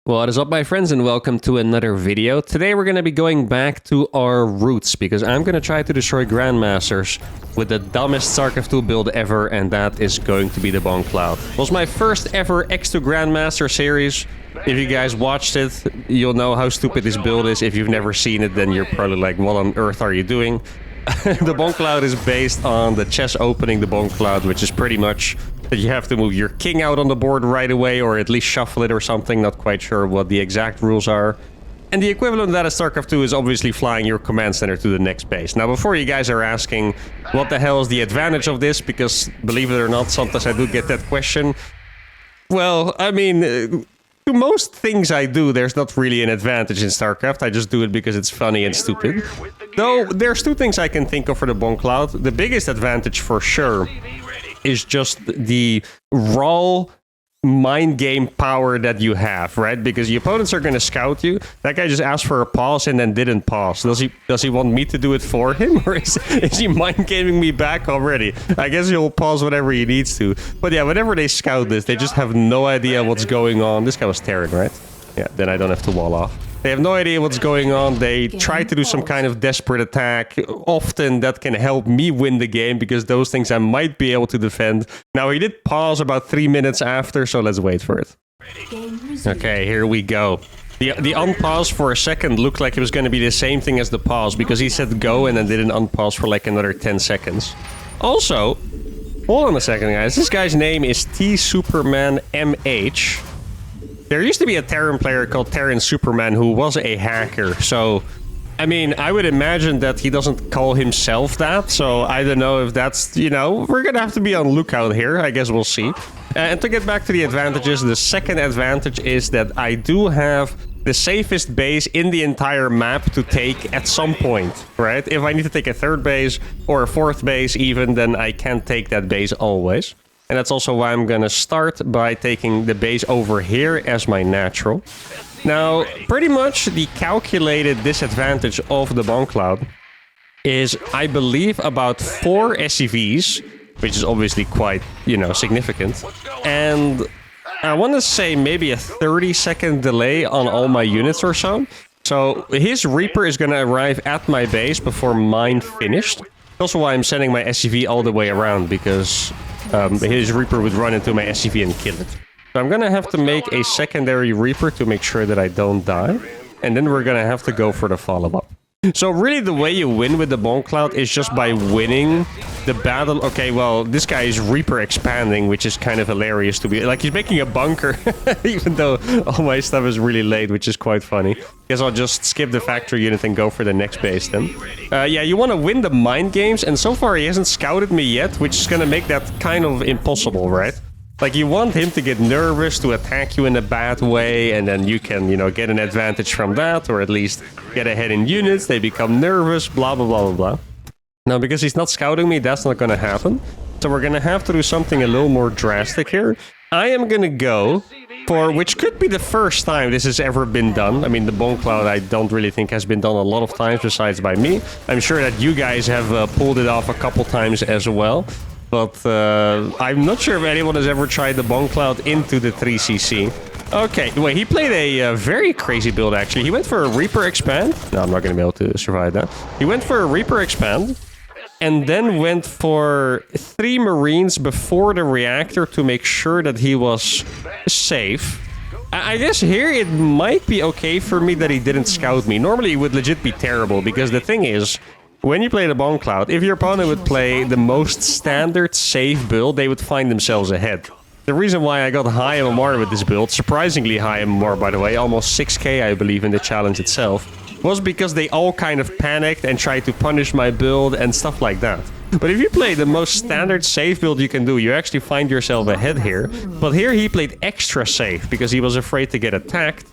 What is up, my friends, and welcome to another video. Today we're going to be going back to our roots, because I'm going to try to destroy Grandmasters with the dumbest StarCraft 2 build ever, and that is going to be the Bongcloud. It was my first ever X2 Grandmaster series. If you guys watched it, you'll know how stupid this build is. If you've never seen it, then you're probably like, what on earth are you doing? The Bongcloud is based on the chess opening the Bongcloud, which is pretty much that you have to move your king out on the board right away, or at least shuffle it or something. Not quite sure what the exact rules are. And the equivalent of that in StarCraft 2 is obviously flying your command center to the next base. Now, before you guys are asking, what the hell is the advantage of this? Because, believe it or not, sometimes I do get that question. Well, I mean, to most things I do, there's not really an advantage in StarCraft. I just do it because it's funny and stupid. Though, there's two things I can think of for the Bongcloud. The biggest advantage, for sure, is just the raw mind game power that you have, right? Because the opponents are going to scout you. That guy just asked for a pause and then didn't pause. Does he want me to do it for him, or is he mind gaming me back already? I guess he'll pause whatever he needs to. But yeah, whenever they scout this, they just have no idea what's going on. This guy was Terran, right? Yeah, then I don't have to wall off. They have no idea what's going on. They try to do some kind of desperate attack. Often that can help me win the game, because those things I might be able to defend. Now, he did pause about 3 minutes after, so let's wait for it. Okay, here we go. The unpause for a second looked like it was going to be the same thing as the pause, because he said go and then didn't unpause for like another 10 seconds. Also, hold on a second, guys. This guy's name is T-Superman MH. There used to be a Terran player called Terran Superman who was a hacker, so I mean, I would imagine that he doesn't call himself that, so I don't know if that's, you know, we're gonna have to be on lookout here. I guess we'll see. And to get back to the advantages, the second advantage is that I do have the safest base in the entire map to take at some point, right? If I need to take a third base or a fourth base even, then I can take that base always. And that's also why I'm gonna start by taking the base over here as my natural. Now, pretty much the calculated disadvantage of the Bongcloud is, I believe, about 4 SCVs, which is obviously quite, you know, significant. And I want to say maybe a 30-second delay on all my units or so. So his Reaper is gonna arrive at my base before mine finished. Also why I'm sending my SCV all the way around, because his Reaper would run into my SCV and kill it. So I'm gonna have to make a secondary Reaper to make sure that I don't die. And then we're gonna have to go for the follow-up. So really the way you win with the Bongcloud is just by winning the battle. Okay, well, this guy is Reaper expanding, which is kind of hilarious to be... Like, he's making a bunker, even though all my stuff is really late, which is quite funny. Guess I'll just skip the factory unit and go for the next base then. Yeah, you want to win the mind games, and so far he hasn't scouted me yet, which is going to make that kind of impossible, right? Like, you want him to get nervous, to attack you in a bad way, and then you can, you know, get an advantage from that, or at least get ahead in units, they become nervous, blah, blah, blah, blah, blah. Now, because he's not scouting me, that's not going to happen. So we're going to have to do something a little more drastic here. I am going to go for, which could be the first time this has ever been done. I mean, the Bongcloud I don't really think has been done a lot of times besides by me. I'm sure that you guys have pulled it off a couple times as well. But I'm not sure if anyone has ever tried the Bongcloud into the 3cc. Okay, wait, he played a very crazy build, actually. He went for a Reaper Expand. No, I'm not going to be able to survive that. He went for a Reaper Expand, and then went for 3 Marines before the reactor to make sure that he was safe. I guess here it might be okay for me that he didn't scout me. Normally it would legit be terrible, because the thing is, when you play the Bongcloud, if your opponent would play the most standard safe build, they would find themselves ahead. The reason why I got high MMR with this build, surprisingly high MMR by the way, almost 6k I believe in the challenge itself, was because they all kind of panicked and tried to punish my build and stuff like that. But if you play the most standard safe build you can do, you actually find yourself ahead here. But here he played extra safe because he was afraid to get attacked.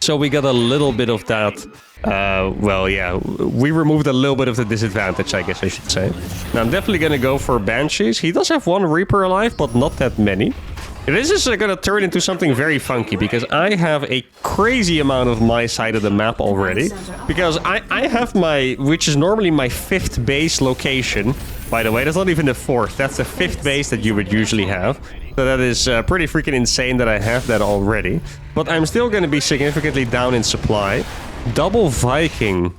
So we got a little bit of that. Well, yeah, we removed a little bit of the disadvantage, I guess I should say. Now, I'm definitely going to go for Banshees. He does have 1 Reaper alive, but not that many. This is going to turn into something very funky, because I have a crazy amount of my side of the map already. Because I have my, which is normally my 5th base location. By the way, that's not even the 4th. That's the 5th base that you would usually have. So that is pretty freaking insane that I have that already. But I'm still going to be significantly down in supply. Double Viking.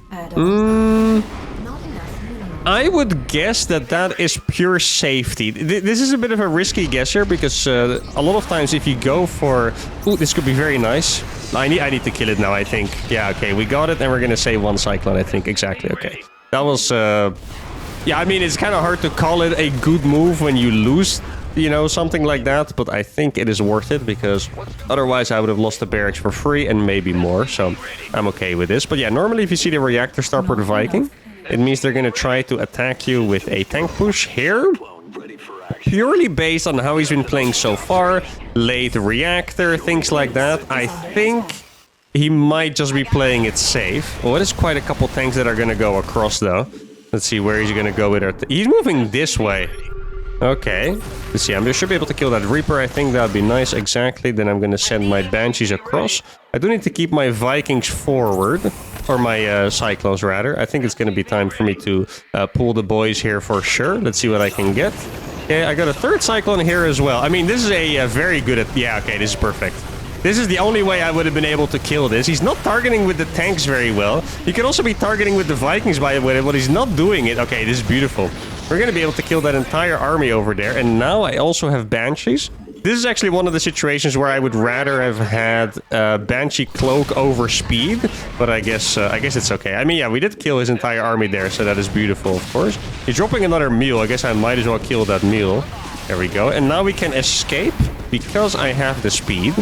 I would guess that that is pure safety. This is a bit of a risky guess here because a lot of times if you go for... Ooh, this could be very nice. I need to kill it now, I think. Yeah, okay, we got it and we're gonna save one Cyclone, I think. Exactly, okay. That was... Yeah, I mean, it's kind of hard to call it a good move when you lose, you know, something like that. But I think it is worth it because otherwise I would have lost the barracks for free and maybe more. So I'm okay with this. But yeah, normally if you see the reactor starport Viking, it means they're going to try to attack you with a tank push here. Purely based on how he's been playing so far. Late reactor, things like that. I think he might just be playing it safe. Well, there's quite a couple tanks that are going to go across though. Let's see, where is he going to go with it? He's moving this way. Okay. Let's see, I should be able to kill that Reaper. I think that'd be nice. Exactly. Then I'm going to send my Banshees across. I do need to keep my Vikings forward. Or my Cyclones, rather. I think it's going to be time for me to pull the boys here for sure. Let's see what I can get. Okay, I got a third Cyclone here as well. I mean, this is a very good... Yeah, okay, this is perfect. This is the only way I would have been able to kill this. He's not targeting with the tanks very well. He could also be targeting with the Vikings by the way, but he's not doing it. Okay, this is beautiful. We're going to be able to kill that entire army over there. And now I also have Banshees. This is actually one of the situations where I would rather have had Banshee Cloak over Speed, but I guess it's okay. I mean, yeah, we did kill his entire army there, so that is beautiful, of course. He's dropping another mule. I guess I might as well kill that mule. There we go. And now we can escape because I have the speed.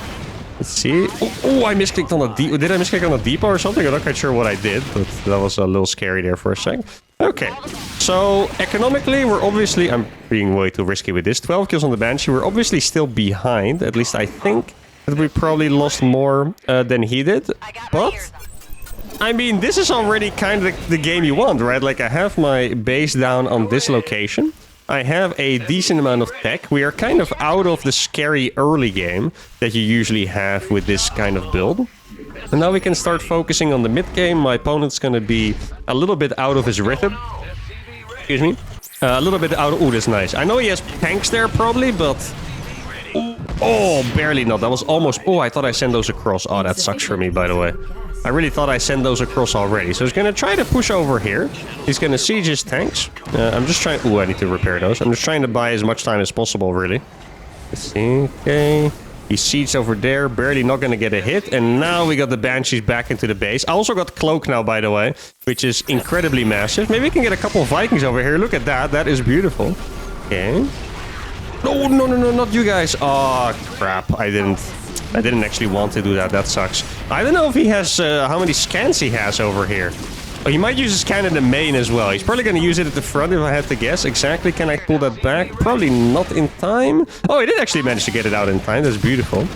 Let's see. Oh, I misclicked on the depot. Did I misclick on the depot or something? I'm not quite sure what I did, but that was a little scary there for a sec. Okay, so economically, we're obviously... I'm being way too risky with this. 12 kills on the Banshee. We're obviously still behind. At least I think that we probably lost more than he did. But, I mean, this is already kind of the game you want, right? Like, I have my base down on this location. I have a decent amount of tech. We are kind of out of the scary early game that you usually have with this kind of build. And now we can start focusing on the mid game. My opponent's going to be a little bit out of his rhythm. Excuse me. A little bit out of... Oh, that's nice. I know he has tanks there probably, but... Oh, barely not. That was almost... Oh, I thought I sent those across. Oh, that sucks for me, by the way. I really thought I sent those across already. So he's going to try to push over here. He's going to siege his tanks. I'm just trying... Oh, I need to repair those. I'm just trying to buy as much time as possible, really. Let's see. Okay. He sieged over there, barely not going to get a hit. And now we got the Banshees back into the base. I also got Cloak now, by the way, which is incredibly massive. Maybe we can get a couple of Vikings over here. Look at that. That is beautiful. Okay. No, no, no, no, not you guys. Oh, crap. I didn't actually want to do that. That sucks. I don't know if he has, how many scans he has over here. Oh, he might use his scan in the main as well. He's probably going to use it at the front if I had to guess. Exactly. Can I pull that back? Probably not in time. Oh, he did actually manage to get it out in time. That's beautiful.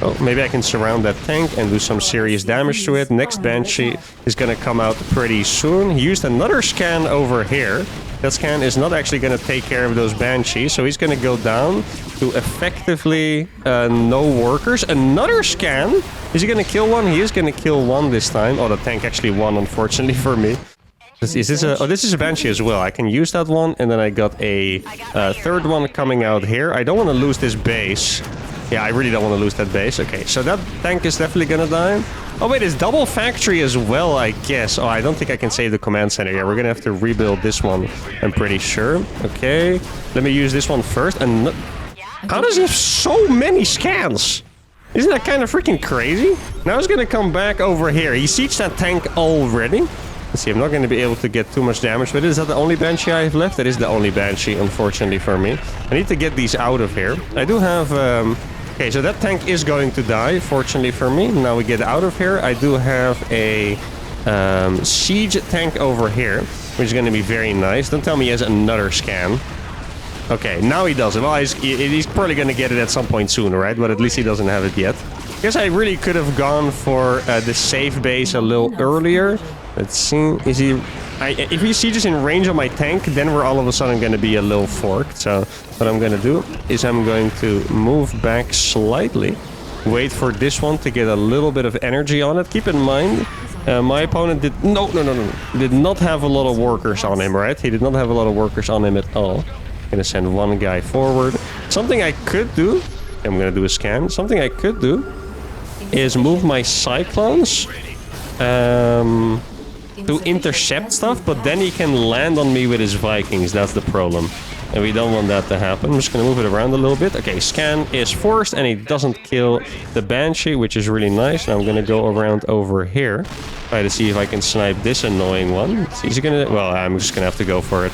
Oh, maybe I can surround that tank and do some serious damage to it. Next Banshee is going to come out pretty soon. He used another scan over here. That scan is not actually going to take care of those Banshees. So he's going to go down to effectively no workers. Another scan. Is he going to kill one? He is going to kill one this time. Oh, the tank actually won, unfortunately for me. Is this a... Oh, this is a Banshee as well. I can use that one. And then I got a third one coming out here. I don't want to lose this base. Yeah, I really don't want to lose that base. Okay, so that tank is definitely going to die. Oh, wait, it's double factory as well, I guess. Oh, I don't think I can save the command center. Yeah, we're going to have to rebuild this one, I'm pretty sure. Okay, let me use this one first. And how does he have so many scans? Isn't that kind of freaking crazy? Now he's going to come back over here. He sieged that tank already. Let's see, I'm not going to be able to get too much damage, but is that the only Banshee I have left? That is the only Banshee, unfortunately for me. I need to get these out of here. I do have... Okay, so that tank is going to die, fortunately for me. Now we get out of here. I do have a siege tank over here, which is going to be very nice. Don't tell me he has another scan. Okay, now he does it. Well, he's probably going to get it at some point soon, right? But at least he doesn't have it yet. I guess I really could have gone for the safe base a little earlier. Let's see. Is he... if he sieges in range of my tank, then we're all of a sudden going to be a little forked. So what I'm going to do is I'm going to move back slightly. Wait for this one to get a little bit of energy on it. Keep in mind, my opponent did... No. Did not have a lot of workers on him, right? He did not have a lot of workers on him at all. Gonna send one guy forward. Something I could do, I'm gonna do a scan. Something I could do is move my cyclones to intercept stuff, but then he can land on me with his Vikings. That's the problem. And we don't want that to happen. I'm just gonna move it around a little bit. Okay, scan is forced and he doesn't kill the Banshee, which is really nice. Now I'm gonna go around over here. Try to see if I can snipe this annoying one. Is he gonna... Well, I'm just gonna have to go for it.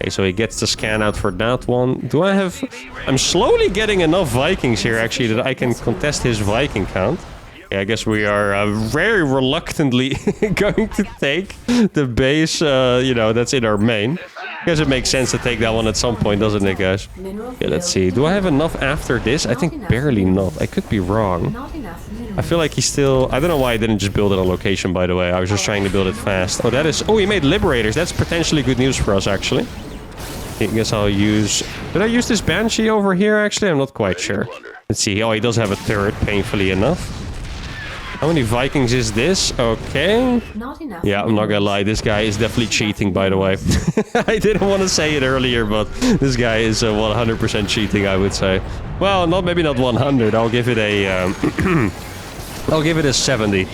Okay, so he gets the scan out for that one. Do I have... I'm slowly getting enough Vikings here, actually, that I can contest his Viking count. Yeah, I guess we are very reluctantly going to take the base, you know, that's in our main. I guess it makes sense to take that one at some point, doesn't it, guys? Yeah, let's see. Do I have enough after this? I think barely enough. I could be wrong. I feel like he's still... I don't know why I didn't just build it on location, by the way. I was just trying to build it fast. Oh, that is... Oh, he made Liberators. That's potentially good news for us, actually. I guess I'll use... Did I use this Banshee over here, actually? I'm not quite sure. Let's see. Oh, he does have a turret, painfully enough. How many Vikings is this? Okay. Yeah, I'm not gonna lie. This guy is definitely cheating, by the way. I didn't want to say it earlier, but this guy is 100% cheating, I would say. Well, maybe not 100. I'll give it a... I'll give it a 70.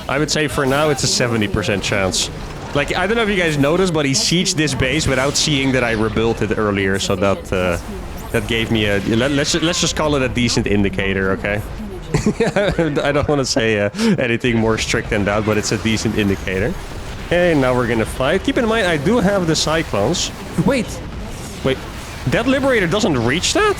I would say for now it's a 70% chance. Like, I don't know if you guys noticed, but he sieged this base without seeing that I rebuilt it earlier, so that gave me a... Let's just call it a decent indicator, okay? I don't want to say anything more strict than that, but it's a decent indicator. Okay, now we're gonna fight. Keep in mind, I do have the Cyclones. Wait. That Liberator doesn't reach that?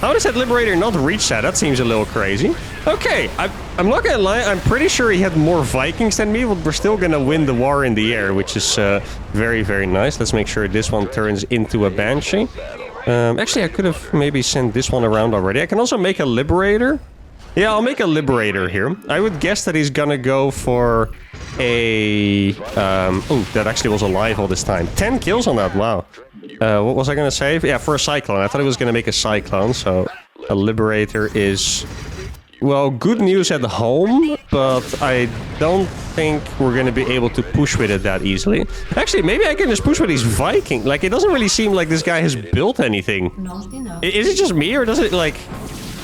How does that Liberator not reach that? That seems a little crazy. Okay, I'm not gonna lie, I'm pretty sure he had more Vikings than me, but we're still gonna win the war in the air, which is very, very nice. Let's make sure this one turns into a Banshee. Actually, I could have maybe sent this one around already. I can also make a Liberator. Yeah, I'll make a Liberator here. I would guess that he's gonna go for a... oh, that actually was alive all this time. 10 kills on that, wow. What was I gonna say? Yeah, for a Cyclone. I thought he was gonna make a Cyclone, so... A Liberator is... Well, good news at home, but I don't think we're gonna be able to push with it that easily. Actually, maybe I can just push with his Viking. Like, it doesn't really seem like this guy has built anything. Is it just me, or does it, like...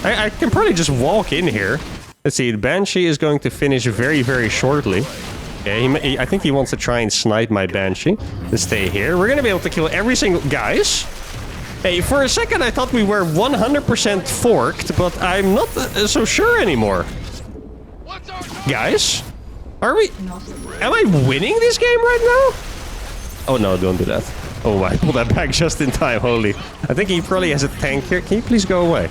I can probably just walk in here. Let's see, the Banshee is going to finish very, very shortly. Okay, I think he wants to try and snipe my Banshee. Let's stay here. We're going to be able to kill every single... Guys? Hey, for a second I thought we were 100% forked, but I'm not so sure anymore. Guys? Are we... Am I winning this game right now? Oh no, don't do that. Oh, I pulled that back just in time, holy. I think he probably has a tank here. Can you please go away?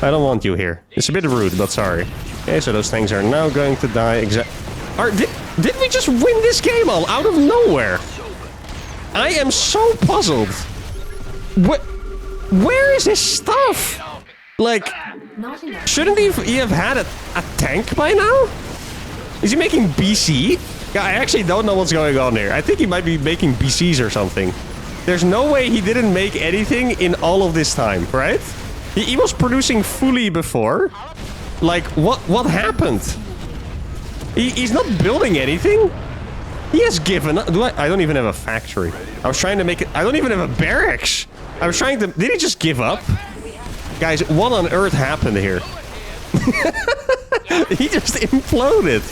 I don't want you here. It's a bit rude, but sorry. Okay, so those things are now going to die. Did we just win this game all out of nowhere? I am so puzzled. Where is his stuff? Like, shouldn't he have had a tank by now? Is he making BC? Yeah, I actually don't know what's going on here. I think he might be making BCs or something. There's no way he didn't make anything in all of this time, right? He was producing fully before. Like, what happened? He's not building anything. He has given up. I don't even have a factory. I was trying to make it... I don't even have a barracks. I was trying to... Did he just give up? Guys, what on earth happened here? He just imploded.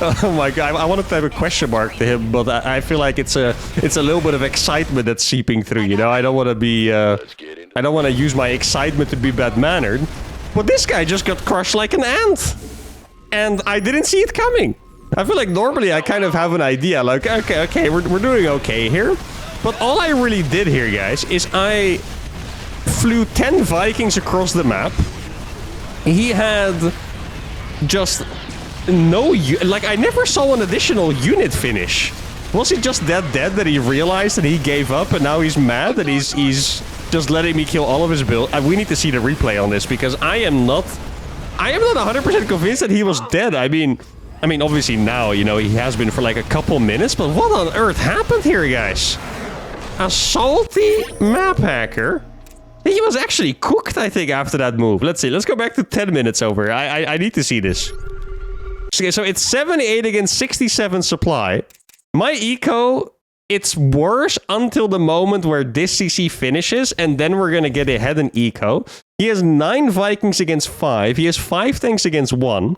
Oh my god, I wanted to have a question mark to him, but I feel like it's a little bit of excitement that's seeping through, you know? I don't want to be... I don't want to use my excitement to be bad-mannered. But this guy just got crushed like an ant. And I didn't see it coming. I feel like normally I kind of have an idea. Like, okay, we're doing okay here. But all I really did here, guys, is I flew 10 Vikings across the map. He had just no... Like, I never saw an additional unit finish. Was he just that dead that he realized that he gave up and now he's mad that he's just letting me kill all of his build? We need to see the replay on this because I am not 100% convinced that he was dead. I mean, obviously now, you know, he has been for like a couple minutes, but what on earth happened here, guys? A salty map hacker? He was actually cooked, I think, after that move. Let's see. Let's go back to 10 minutes over. I need to see this. Okay, so it's 78 against 67 supply. My eco It's worse until the moment where this CC finishes, and then we're going to get ahead in eco. He has 9 Vikings against 5. He has 5 tanks against 1.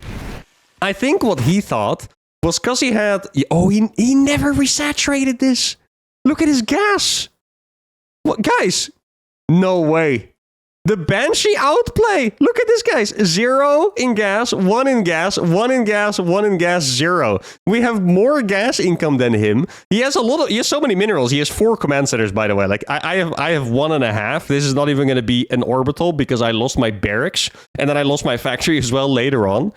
I think what he thought was because he had... Oh, he never resaturated this. Look at his gas. What, guys? No way. The Banshee outplay. Look at this, guys. 0 in gas, 1 in gas, 1 in gas, 1 in gas, 0. We have more gas income than him. He has he has so many minerals. He has 4 command centers, by the way. Like I have 1.5. This is not even going to be an orbital because I lost my barracks and then I lost my factory as well later on.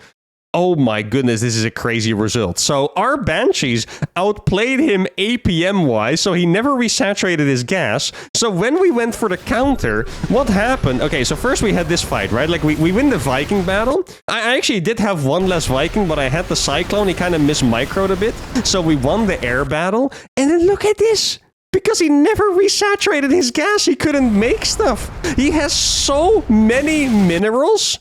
Oh my goodness, this is a crazy result. So our Banshees outplayed him APM-wise, so he never resaturated his gas. So when we went for the counter, what happened? Okay, so first we had this fight, right? Like, we win the Viking battle. I actually did have 1 less Viking, but I had the Cyclone. He kind of mismicroed a bit. So we won the air battle. And then look at this. Because he never resaturated his gas, he couldn't make stuff. He has so many minerals,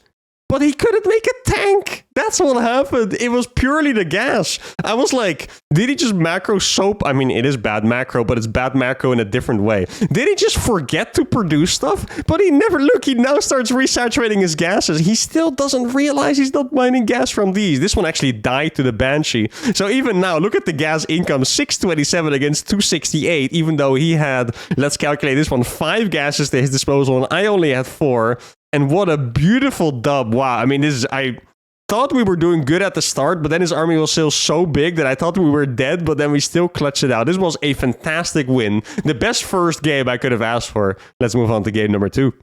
but he couldn't make a tank. That's what happened. It was purely the gas. I was like, did he just macro soap? I mean, it is bad macro, but it's bad macro in a different way. Did he just forget to produce stuff? But he never, look, he now starts resaturating his gases. He still doesn't realize he's not mining gas from these. This one actually died to the Banshee. So even now, look at the gas income, 627 against 268, even though he had, let's calculate this one, 5 gases to his disposal, and I only had 4. And what a beautiful dub. Wow. I mean, I thought we were doing good at the start, but then his army was still so big that I thought we were dead, but then we still clutched it out. This was a fantastic win. The best first game I could have asked for. Let's move on to game number 2.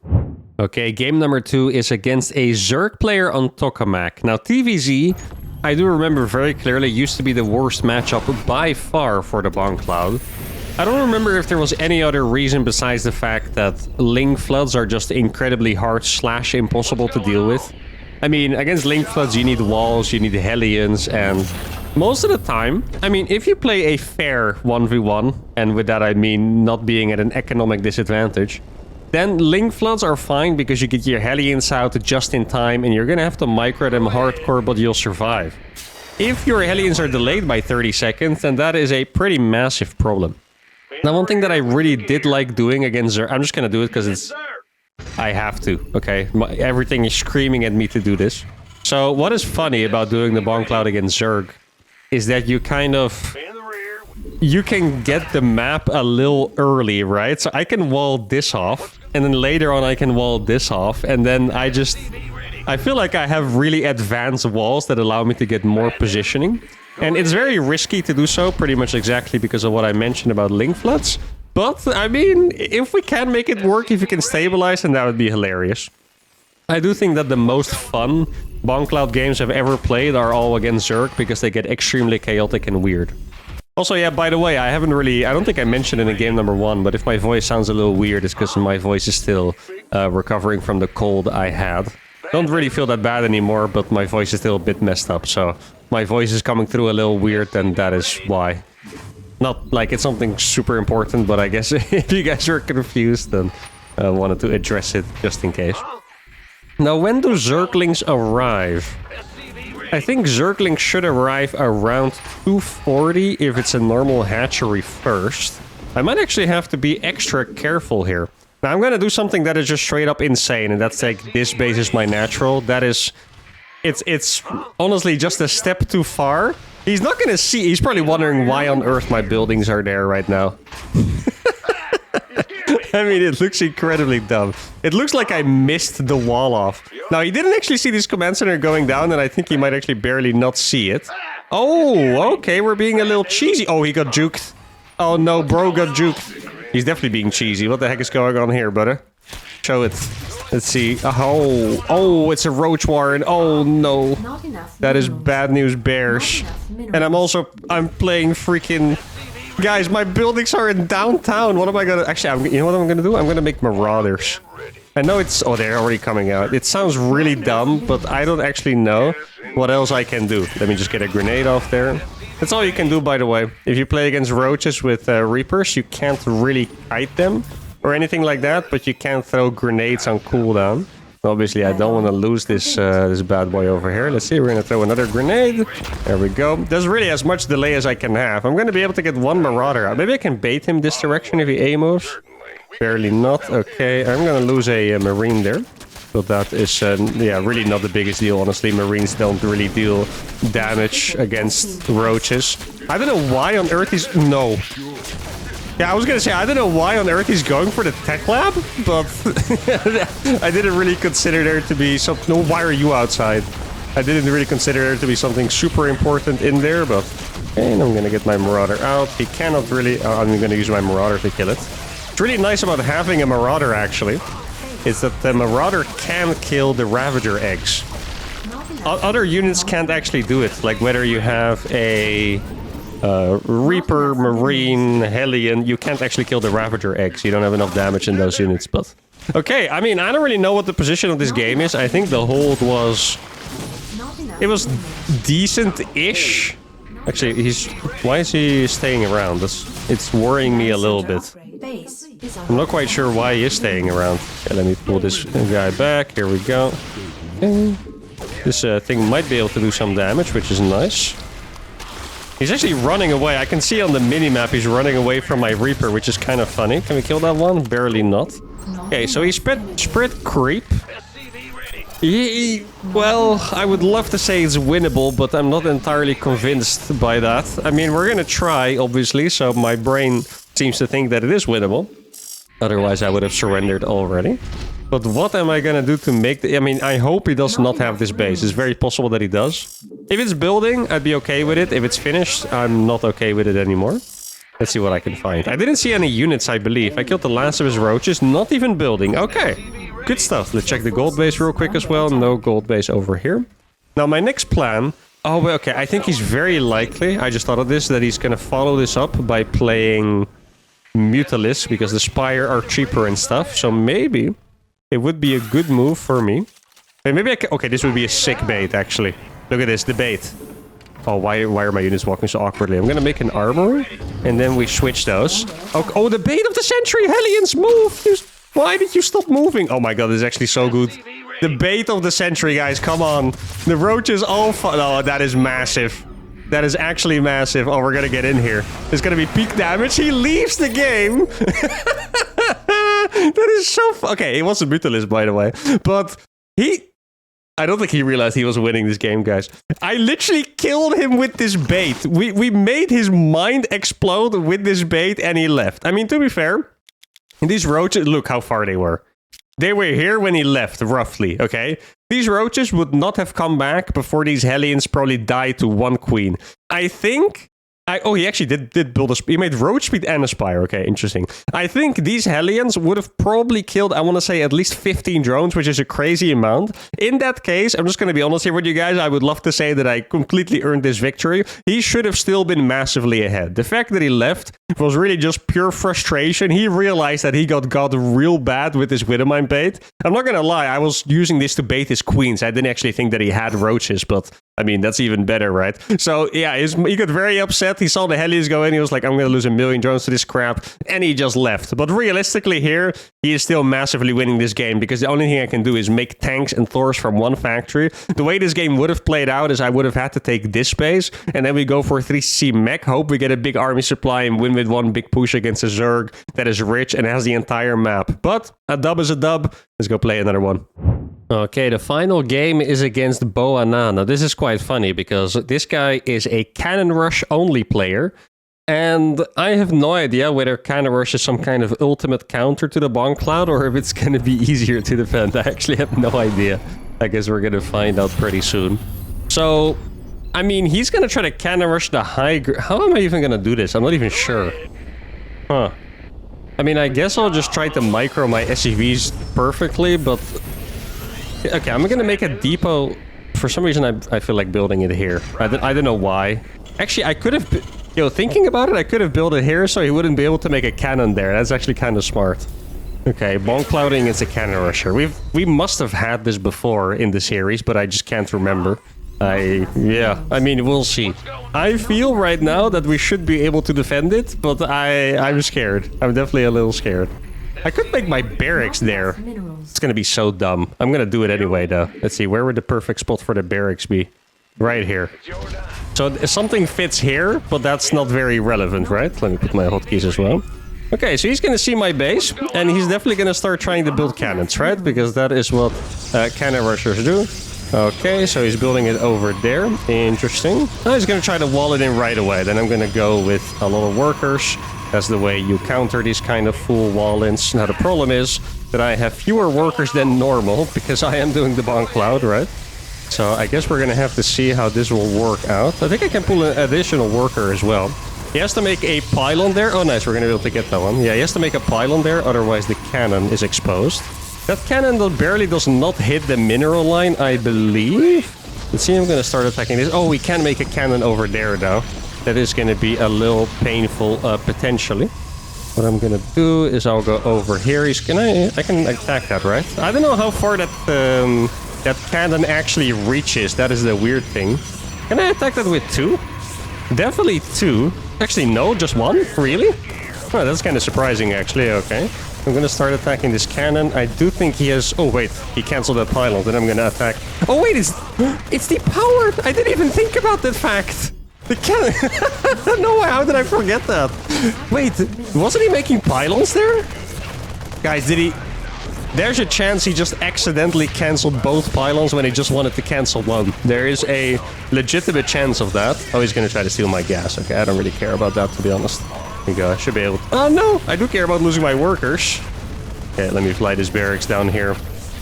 Okay, game number 2 is against a Zerg player on Tokamak. Now, TVZ, I do remember very clearly, used to be the worst matchup by far for the Bongcloud. I don't remember if there was any other reason besides the fact that Link Floods are just incredibly hard / impossible to deal with. I mean, against Link Floods you need walls, you need Hellions, and most of the time, I mean, if you play a fair 1v1, and with that I mean not being at an economic disadvantage, then Link Floods are fine because you get your Hellions out just in time and you're gonna have to micro them hardcore, but you'll survive. If your Hellions are delayed by 30 seconds, then that is a pretty massive problem. Now, one thing that I really did like doing against Zerg, I'm just gonna do it because it's... I have to, okay? Everything is screaming at me to do this. So, what is funny about doing the Bongcloud against Zerg is that you kind of... You can get the map a little early, right? So I can wall this off, and then later on I can wall this off, and then I feel like I have really advanced walls that allow me to get more positioning. And it's very risky to do so, pretty much exactly because of what I mentioned about Link Floods. But, I mean, if we can make it work, if you can stabilize, then that would be hilarious. I do think that the most fun Bongcloud games I've ever played are all against Zerg, because they get extremely chaotic and weird. Also, yeah, by the way, I don't think I mentioned it in game number 1, but if my voice sounds a little weird, it's because my voice is still recovering from the cold I had. Don't really feel that bad anymore, but my voice is still a bit messed up, so my voice is coming through a little weird, and that is why. Not like it's something super important, but I guess if you guys are confused, then I wanted to address it just in case. Now, when do Zerglings arrive? I think Zerglings should arrive around 240 if it's a normal hatchery first. I might actually have to be extra careful here. Now, I'm gonna do something that is just straight up insane, and that's like, this base is my natural. That is... It's honestly just a step too far. He's not gonna see... He's probably wondering why on earth my buildings are there right now. I mean, it looks incredibly dumb. It looks like I missed the wall off. Now, he didn't actually see this command center going down, and I think he might actually barely not see it. Oh, okay, we're being a little cheesy. Oh, he got juked. Oh no, bro got juked. He's definitely being cheesy. What the heck is going on here, brother? Show it. Let's see. Oh, it's a roach warren. Oh no. That is bad news bears. And I'm playing freaking... Guys, my buildings are in downtown. What am I gonna... Actually, you know what I'm gonna do? I'm gonna make marauders. I know it's... Oh, they're already coming out. It sounds really dumb, but I don't actually know what else I can do. Let me just get a grenade off there. That's all you can do, by the way. If you play against roaches with Reapers, you can't really kite them or anything like that, but you can throw grenades on cooldown. Obviously, I don't want to lose this this bad boy over here. Let's see, we're going to throw another grenade. There we go. There's really as much delay as I can have. I'm going to be able to get one Marauder out. Maybe I can bait him this direction if he A moves. Barely not. Okay, I'm going to lose a Marine there. But that is, yeah, really not the biggest deal, honestly. Marines don't really deal damage against roaches. I don't know why on earth he's... No. Yeah, I was gonna say, I don't know why on earth he's going for the tech lab, but I didn't really consider there to be something... No, why are you outside? I didn't really consider there to be something super important in there, but... And I'm gonna get my Marauder out. He cannot really... I'm gonna use my Marauder to kill it. What's really nice about having a Marauder, actually, is that the Marauder can kill the Ravager eggs. Other units can't actually do it, like whether you have a... Reaper, Marine, Hellion, you can't actually kill the Ravager eggs. You don't have enough damage in those units, but... Okay, I mean, I don't really know what the position of this game is. I think the hold was... It was decent-ish. Actually, he's... Why is he staying around? It's worrying me a little bit. I'm not quite sure why he is staying around. Okay, let me pull this guy back. Here we go. Okay. This thing might be able to do some damage, which is nice. He's actually running away. I can see on the minimap he's running away from my Reaper, which is kind of funny. Can we kill that one? Barely not. Okay, so he spread creep. Well, I would love to say it's winnable, but I'm not entirely convinced by that. I mean, we're gonna try, obviously, so my brain seems to think that it is winnable. Otherwise, I would have surrendered already. But what am I gonna do to make the... I mean, I hope he does not have this base. It's very possible that he does. If it's building, I'd be okay with it. If it's finished, I'm not okay with it anymore. Let's see what I can find. I didn't see any units, I believe. I killed the last of his roaches, not even building. Okay, good stuff. Let's check the gold base real quick as well. No gold base over here. Now, my next plan... Oh, well, okay, I think he's very likely, I just thought of this, that he's gonna follow this up by playing Mutalisk, because the Spire are cheaper and stuff. So maybe... It would be a good move for me. Hey, maybe I can... Okay, this would be a sick bait, actually. Look at this, the bait. Oh, why are my units walking so awkwardly? I'm gonna make an armory, and then we switch those. Oh, the bait of the century! Hellions, move! Why did you stop moving? Oh my god, this is actually so good. The bait of the century, guys, come on. The roaches all... Oh, that is massive. That is actually massive. Oh, we're gonna get in here. There's gonna be peak damage. He leaves the game! That is so okay, it was a Brutalist, by the way. But I don't think he realized he was winning this game, guys. I literally killed him with this bait. We made his mind explode with this bait, and he left. I mean, to be fair, these roaches... Look how far they were. They were here when he left, roughly, okay? These roaches would not have come back before these Hellions probably died to one queen. I think... Oh, he actually did build a... He made roach speed and a spire. Okay, interesting. I think these Hellions would have probably killed, I want to say, at least 15 drones, which is a crazy amount. In that case, I'm just going to be honest here with you guys. I would love to say that I completely earned this victory. He should have still been massively ahead. The fact that he left was really just pure frustration. He realized that he got real bad with this Widowmine bait. I'm not going to lie. I was using this to bait his queens. I didn't actually think that he had roaches, but... I mean, that's even better, right? So, yeah, he got very upset. He saw the Hellions go in. He was like, I'm going to lose 1 million drones to this crap. And he just left. But realistically here, he is still massively winning this game because the only thing I can do is make tanks and Thors from one factory. The way this game would have played out is I would have had to take this space. And then we go for a 3cc mech. Hope we get a big army supply and win with one big push against a Zerg that is rich and has the entire map. But a dub is a dub. Let's go play another one. Okay, the final game is against Boana. Now, this is quite funny because this guy is a Cannon Rush only player. And I have no idea whether Cannon Rush is some kind of ultimate counter to the Bongcloud or if it's going to be easier to defend. I actually have no idea. I guess we're going to find out pretty soon. So, I mean, he's going to try to Cannon Rush the high... How am I even going to do this? I'm not even sure. Huh. I mean, I guess I'll just try to micro my SCVs perfectly, but... Okay, I'm gonna make a depot. For some reason, I feel like building it here. I don't know why. Actually, I could have... thinking about it, I could have built it here so he wouldn't be able to make a cannon there. That's actually kind of smart. Okay, Bongclouding is a cannon rusher. We must have had this before in the series, but I just can't remember. Yeah, I mean, we'll see. I feel right now that we should be able to defend it, but I'm scared. I'm definitely a little scared. I could make my barracks there. It's gonna be so dumb. I'm gonna do it anyway, though. Let's see, where would the perfect spot for the barracks be? Right here. So something fits here, but that's not very relevant, right? Let me put my hotkeys as well. Okay, so he's gonna see my base, and he's definitely gonna start trying to build cannons, right? Because that is what cannon rushers do. Okay, so he's building it over there. Interesting. Now he's gonna try to wall it in right away. Then I'm gonna go with a lot of workers. That's the way you counter these kind of full wall-ins. Now the problem is that I have fewer workers than normal because I am doing the Bongcloud, right? So I guess we're gonna have to see how this will work out. I think I can pull an additional worker as well. He has to make a pylon there. Oh nice, we're gonna be able to get that one. Yeah, he has to make a pylon there, otherwise the cannon is exposed. That cannon barely does not hit the mineral line, I believe. Let's see, I'm gonna start attacking this. Oh, we can make a cannon over there though. That is gonna be a little painful potentially. What I'm gonna do is I'll go over here. I can attack that, right? I don't know how far that that cannon actually reaches. That is the weird thing. Can I attack that with 2? Definitely 2. Actually, no, just 1? Really? Oh, that's kind of surprising, actually. Okay. I'm gonna start attacking this cannon. I do think he has... Oh, wait. He canceled that pylon. Then I'm gonna attack... Oh, wait. It's depowered. I didn't even think about that fact. The cannon... No way. How did I forget that? Wait. Wasn't he making pylons there? Guys, did he... There's a chance he just accidentally canceled both pylons when he just wanted to cancel one. There is a legitimate chance of that. Oh, he's gonna try to steal my gas. Okay, I don't really care about that, to be honest. There you go, I should be able to... Oh, no! I do care about losing my workers. Okay, let me fly this barracks down here.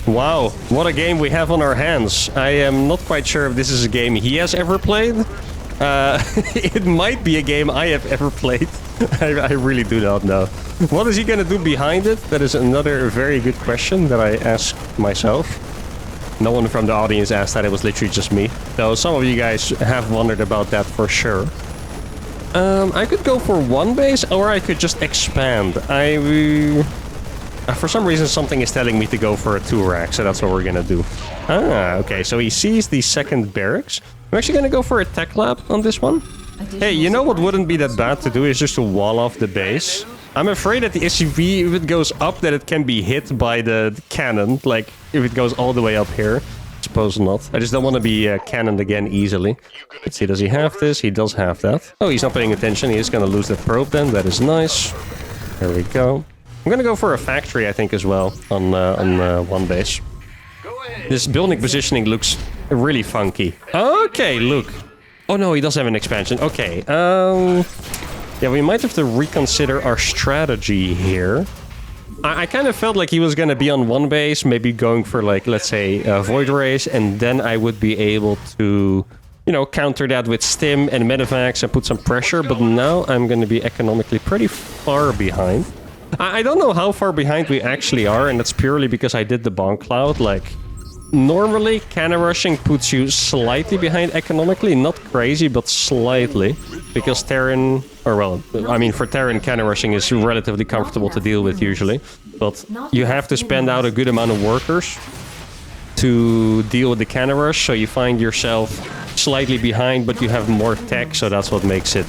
Wow, what a game we have on our hands. I am not quite sure if this is a game he has ever played. It might be a game I have ever played. I really do not know. What is he gonna do behind it? That is another very good question that I ask myself. No one from the audience asked that, it was literally just me. Though some of you guys have wondered about that for sure. I could go for one base, or I could just expand. For some reason, something is telling me to go for a 2-rack, so that's what we're gonna do. Ah, okay, so he sees the second barracks. I'm actually gonna go for a tech lab on this one. Hey, you know what wouldn't be that bad to do is just to wall off the base. I'm afraid that the SUV, if it goes up, that it can be hit by the cannon. Like, if it goes all the way up here. Suppose not. I just don't want to be cannoned again easily. Let's see, does he have this? He does have that. Oh, he's not paying attention. He is going to lose that probe then. That is nice. There we go. I'm going to go for a factory, I think, as well, on one base. This building positioning looks really funky. Okay, look. Oh no, he does have an expansion. Okay, yeah, we might have to reconsider our strategy here. I kind of felt like he was gonna be on one base, maybe going for, like, let's say, a Void Race, and then I would be able to, you know, counter that with Stim and Medivacs and put some pressure, but now I'm gonna be economically pretty far behind. I don't know how far behind we actually are, and that's purely because I did the Bongcloud. Like, normally, cannon rushing puts you slightly behind economically, not crazy, but slightly. Because Terran, or well, I mean, for Terran, cannon rushing is relatively comfortable to deal with usually. But you have to spend out a good amount of workers to deal with the cannon rush, so you find yourself slightly behind, but you have more tech, so that's what makes it,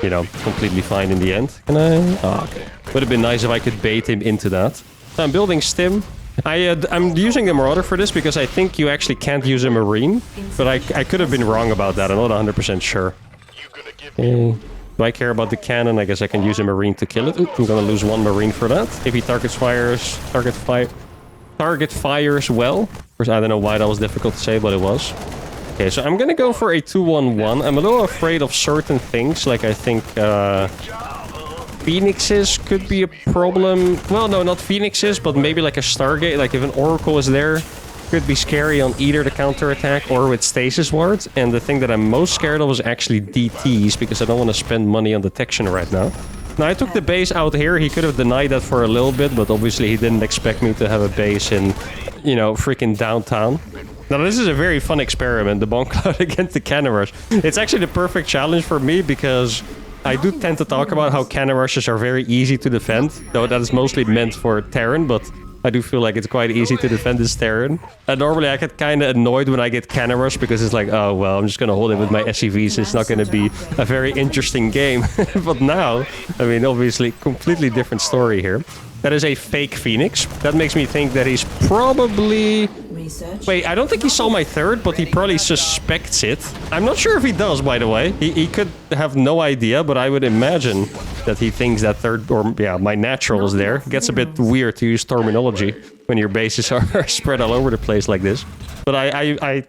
you know, completely fine in the end. Can I? Oh, okay. Would have been nice if I could bait him into that. So I'm building Stim. I'm using the Marauder for this because I think you actually can't use a Marine. But I could have been wrong about that. I'm not 100% sure. Okay. Do I care about the cannon? I guess I can use a Marine to kill it. Ooh, I'm gonna lose one Marine for that. If he target fires well. Of course, I don't know why that was difficult to say, but it was. Okay, so I'm gonna go for a 2-1-1. I'm a little afraid of certain things, like I think Phoenixes could be a problem. Well, no, not Phoenixes, but maybe like a Stargate. Like if an Oracle is there, could be scary on either the counterattack or with Stasis Wards. And the thing that I'm most scared of is actually DTs, because I don't want to spend money on detection right now. Now, I took the base out here. He could have denied that for a little bit, but obviously he didn't expect me to have a base in, you know, freaking downtown. Now, this is a very fun experiment, the Bongcloud against the cannon rush. It's actually the perfect challenge for me, because I do tend to talk about how cannon rushes are very easy to defend, though that is mostly meant for Terran, but I do feel like it's quite easy to defend this Terran. And normally I get kind of annoyed when I get cannon rush, because it's like, oh, well, I'm just going to hold it with my SCVs. It's not going to be a very interesting game. But now, I mean, obviously, completely different story here. That is a fake Phoenix. That makes me think that he's probably... Wait, I don't think he saw my third, but he probably suspects it. I'm not sure if he does, by the way. He could have no idea, but I would imagine that he thinks that third, or yeah, my natural is there. It gets a bit weird to use terminology when your bases are spread all over the place like this. But I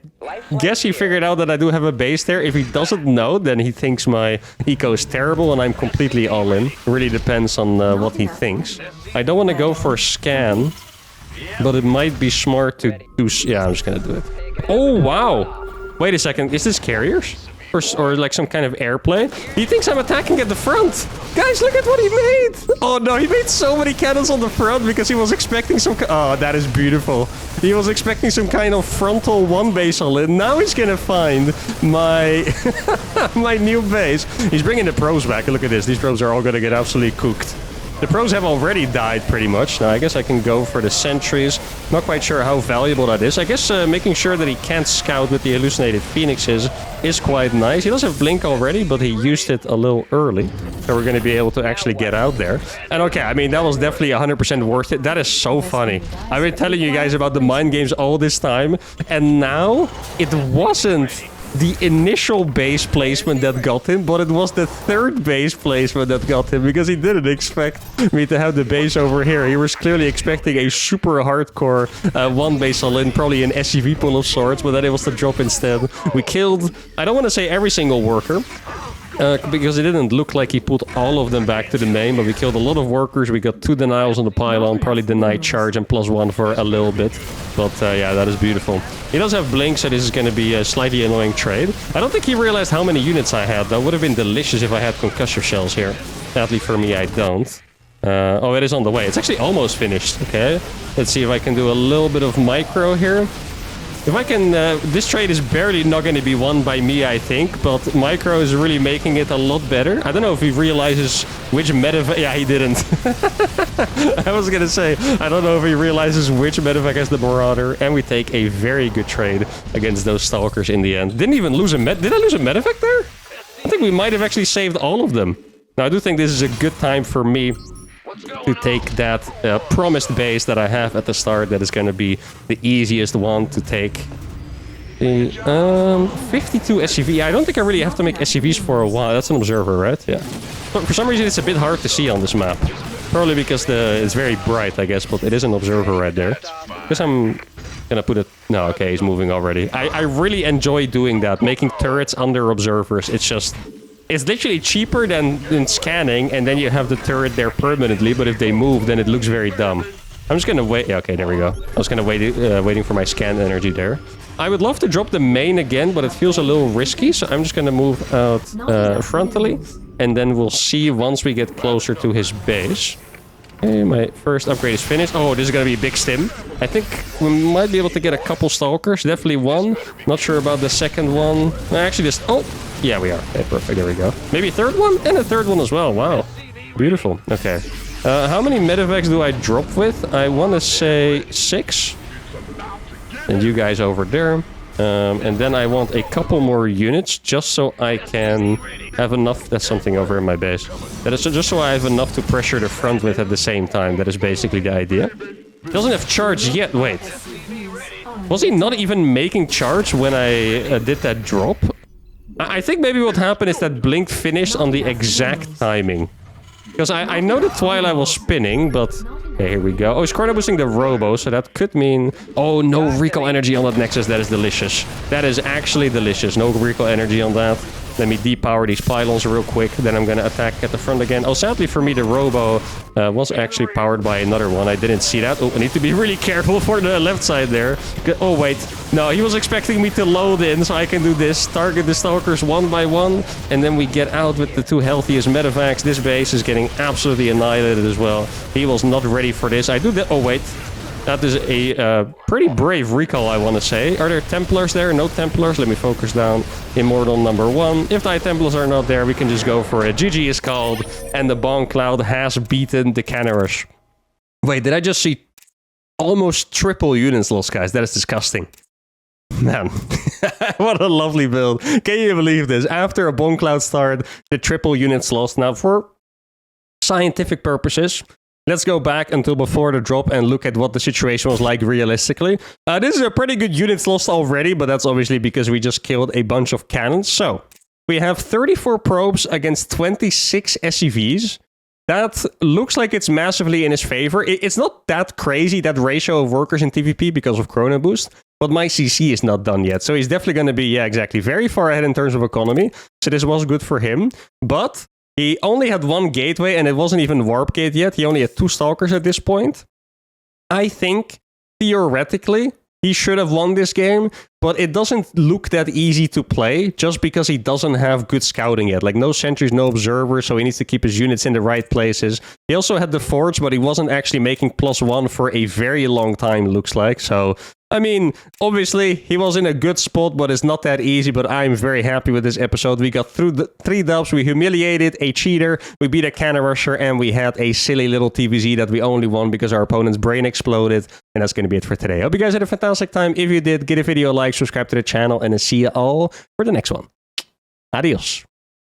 guess he figured out that I do have a base there. If he doesn't know, then he thinks my eco is terrible and I'm completely all in. It really depends on what he thinks. I don't want to go for a scan, but it might be smart to do... Yeah, I'm just going to do it. Oh, wow. Wait a second. Is this carriers? Or like some kind of airplane? He thinks I'm attacking at the front. Guys, look at what he made. Oh no, he made so many cannons on the front because he was expecting some... Oh, that is beautiful. He was expecting some kind of frontal one base all in. Now he's gonna find my my new base. He's bringing the pros back. Look at this. These pros are all gonna get absolutely cooked. The pros have already died pretty much. Now I guess I can go for the sentries. Not quite sure how valuable that is. I guess making sure that he can't scout with the hallucinated phoenixes is quite nice. He does have blink already, but he used it a little early. So we're going to be able to actually get out there. And okay, I mean, that was definitely 100% worth it. That is so funny. I've been telling you guys about the mind games all this time. And now it wasn't the initial base placement that got him, but it was the third base placement that got him, because he didn't expect me to have the base over here. He was clearly expecting a super hardcore one base all-in, probably an SCV pull of sorts, but then it was to drop instead. We killed, I don't want to say every single worker, because it didn't look like he put all of them back to the main, but we killed a lot of workers. We got 2 denials on the pylon, probably denied charge and +1 for a little bit. But yeah, that is beautiful. He does have blink, so this is going to be a slightly annoying trade. I don't think he realized how many units I had, though. Would have been delicious if I had concussor shells here. Sadly for me, I don't. Oh, it is on the way. It's actually almost finished. Okay, let's see if I can do a little bit of micro here. If I can, this trade is barely not going to be won by me, I think, but Micro is really making it a lot better. I don't know if he realizes which medevac... Yeah, he didn't. I was going to say, I don't know if he realizes which medevac has the Marauder, and we take a very good trade against those Stalkers in the end. Didn't even lose a Did I lose a medevac there? I think we might have actually saved all of them. Now, I do think this is a good time for me to take that promised base that I have at the start. That is going to be the easiest one to take. 52 SCV. I don't think I really have to make SCVs for a while. That's an observer, right? Yeah. But for some reason, it's a bit hard to see on this map. Probably because it's very bright, I guess, but it is an observer right there. Because I'm gonna put it... No, okay, he's moving already. I really enjoy doing that, making turrets under observers. It's just... It's literally cheaper than scanning, and then you have the turret there permanently, but if they move, then it looks very dumb. I'm just gonna wait... Yeah, okay, there we go. I was gonna wait, waiting for my scan energy there. I would love to drop the main again, but it feels a little risky, so I'm just gonna move out frontally, and then we'll see once we get closer to his base. Okay, my first upgrade is finished. Oh, this is gonna be a big stim. I think we might be able to get a couple Stalkers. Definitely one. Not sure about the second one. Actually, this... Oh! Yeah, we are. Okay, perfect. There we go. Maybe a third one? And a third one as well. Wow. Beautiful. Okay. How many medevacs do I drop with? I want to say 6. And you guys over there. And then I want a couple more units, just so I can have enough... That's something over in my base. That is just so I have enough to pressure the front with at the same time. That is basically the idea. Doesn't have charge yet. Wait. Was he not even making charge when I did that drop? I think maybe what happened is that Blink finished on the exact timing. Because I know that Twilight was spinning, but... Okay, here we go. Oh, he's corner boosting the Robo, so that could mean... Oh, no recall energy on that Nexus. That is delicious. That is actually delicious. No recall energy on that. Let me depower these pylons real quick. Then I'm going to attack at the front again. Oh, sadly for me, the Robo was actually powered by another one. I didn't see that. Oh, I need to be really careful for the left side there. Oh, wait. No, he was expecting me to load in, so I can do this. Target the Stalkers one by one. And then we get out with the 2 healthiest medevacs. This base is getting absolutely annihilated as well. He was not ready for this. I do that. Oh, wait. That is a pretty brave recall, I want to say. Are there Templars there? No Templars. Let me focus down. Immortal number 1. If the Templars are not there, we can just go for it. GG is called, and the Bongcloud has beaten the Canaris. Wait, did I just see almost triple units lost, guys? That is disgusting. Man, what a lovely build. Can you believe this? After a Bongcloud start, the triple units lost. Now, for scientific purposes... Let's go back until before the drop and look at what the situation was like realistically. This is a pretty good units lost already, but that's obviously because we just killed a bunch of cannons. So, we have 34 probes against 26 SCVs. That looks like it's massively in his favor. It's not that crazy, that ratio of workers in TVP because of Chrono Boost, but my CC is not done yet. So he's definitely going to be, yeah, exactly, very far ahead in terms of economy. So this was good for him, but he only had one gateway, and it wasn't even Warp Gate yet. He only had 2 Stalkers at this point. I think, theoretically, he should have won this game, but it doesn't look that easy to play just because he doesn't have good scouting yet. Like, no sentries, no observers, so he needs to keep his units in the right places. He also had the forge, but he wasn't actually making +1 for a very long time, looks like. So, I mean, obviously, he was in a good spot, but it's not that easy. But I'm very happy with this episode. We got through the 3 dubs. We humiliated a cheater. We beat a cannon rusher. And we had a silly little TVZ that we only won because our opponent's brain exploded. And that's going to be it for today. Hope you guys had a fantastic time. If you did, give the video a like, subscribe to the channel, and I'll see you all for the next one. Adios.